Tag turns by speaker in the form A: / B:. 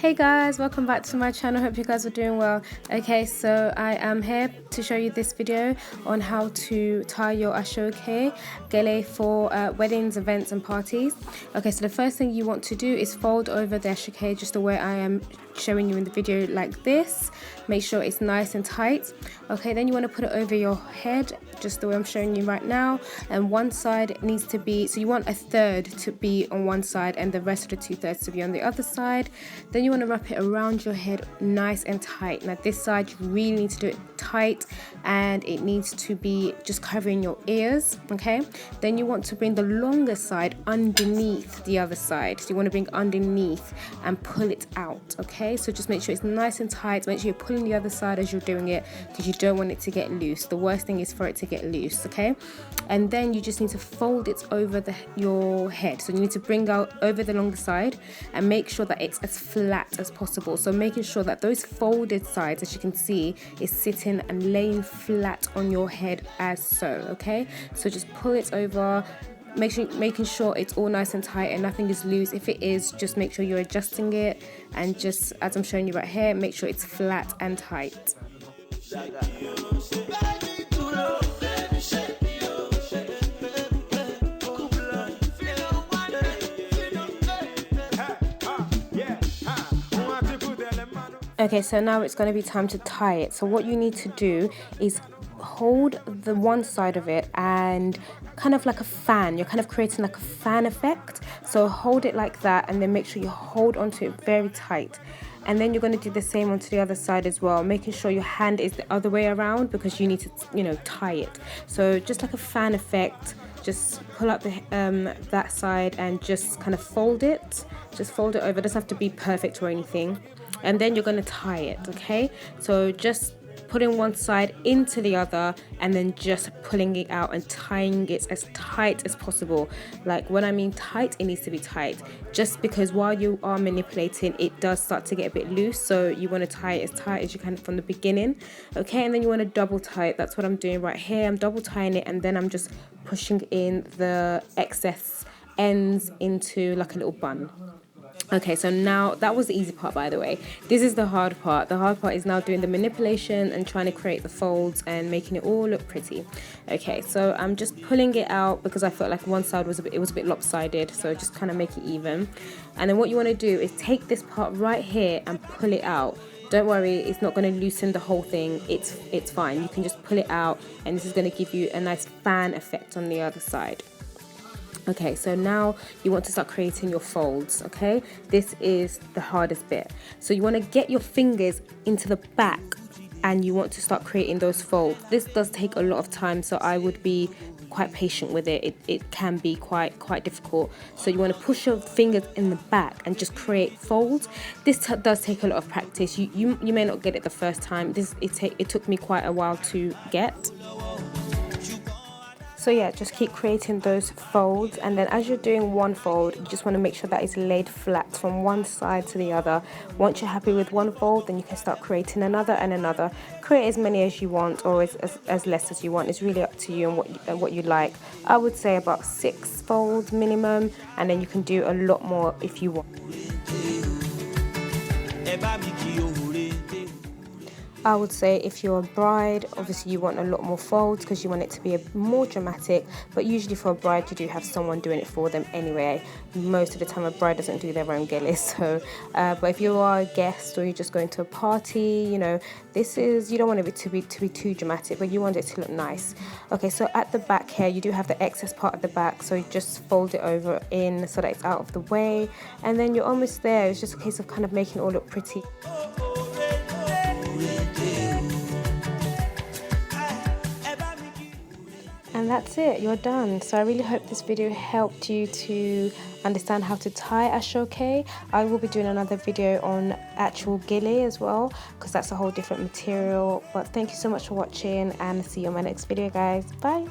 A: Hey guys, welcome back to my channel. Hope you guys are doing well. Okay, so I am here to show you this video on how to tie your Aso-Oke gele for weddings, events and parties. Okay, so the first thing you want to do is fold over the Aso-Oke just the way I am showing you in the video, like this. Make sure it's nice and tight. Okay, then you want to put it over your head just the way I'm showing you right now, and one side needs to be, so you want a third to be on one side and the rest of the 2/3 to be on the other side. Then you want to wrap it around your head nice and tight. Now this side you really need to do it tight, and it needs to be just covering your ears. Okay, then you want to bring the longer side underneath the other side, so you want to bring underneath and pull it out. Okay, so just make sure it's nice and tight. Make sure you're pulling the other side as you're doing it, because you don't want it to get loose. The worst thing is for it to get loose. Okay, and then you just need to fold it over your head. So you need to bring out over the longer side and make sure that it's as flat as possible. So making sure that those folded sides, as you can see, is sitting and laying flat on your head as so. Okay, so just pull it over, making sure it's all nice and tight and nothing is loose. If it is, just make sure you're adjusting it, and just as I'm showing you right here, make sure it's flat and tight. Okay, so now it's going to be time to tie it. So what you need to do is hold the one side of it and kind of like a fan. You're kind of creating like a fan effect. So hold it like that, and then make sure you hold onto it very tight. And then you're going to do the same onto the other side as well, making sure your hand is the other way around, because you need to, tie it. So just like a fan effect, just pull up that side and just kind of fold it. Just fold it over. It doesn't have to be perfect or anything. And then you're going to tie it. Okay, so just putting one side into the other and then just pulling it out and tying it as tight as possible. Like when I mean tight, it needs to be tight, just because while you are manipulating, it does start to get a bit loose. So you want to tie it as tight as you can from the beginning. Okay, and then you want to double tie it. That's what I'm doing right here. I'm double tying it, and then I'm just pushing in the excess ends into like a little bun. Okay, so now that was the easy part, by the way. This is the hard part. The hard part is now doing the manipulation and trying to create the folds and making it all look pretty. Okay, so I'm just pulling it out because I felt like one side was a bit lopsided, so just kind of make it even. And then what you want to do is take this part right here and pull it out. Don't worry, it's not going to loosen the whole thing. It's fine. You can just pull it out, and this is going to give you a nice fan effect on the other side. Okay, so now you want to start creating your folds. Okay, this is the hardest bit. So you want to get your fingers into the back, and you want to start creating those folds. This does take a lot of time, so I would be quite patient with it. It can be quite difficult. So you want to push your fingers in the back and just create folds. This does take a lot of practice. You may not get it the first time. It took me quite a while to get. So yeah, just keep creating those folds, and then as you're doing one fold, you just want to make sure that it's laid flat from one side to the other. Once you're happy with one fold, then you can start creating another and another. Create as many as you want, or as less as you want. It's really up to you and what you like. I would say about 6 folds minimum, and then you can do a lot more if you want. I would say if you're a bride, obviously you want a lot more folds because you want it to be more dramatic, but usually for a bride you do have someone doing it for them anyway. Most of the time a bride doesn't do their own gele, so but if you are a guest or you're just going to a party, you don't want it to be too dramatic, but you want it to look nice. Okay, so at the back here you do have the excess part at the back, so you just fold it over in so that it's out of the way, and then you're almost there. It's just a case of kind of making it all look pretty. And that's it, you're done. So I really hope this video helped you to understand how to tie Aso-Oke. I will be doing another video on actual gele as well, because that's a whole different material. But thank you so much for watching, and see you in my next video, guys. Bye.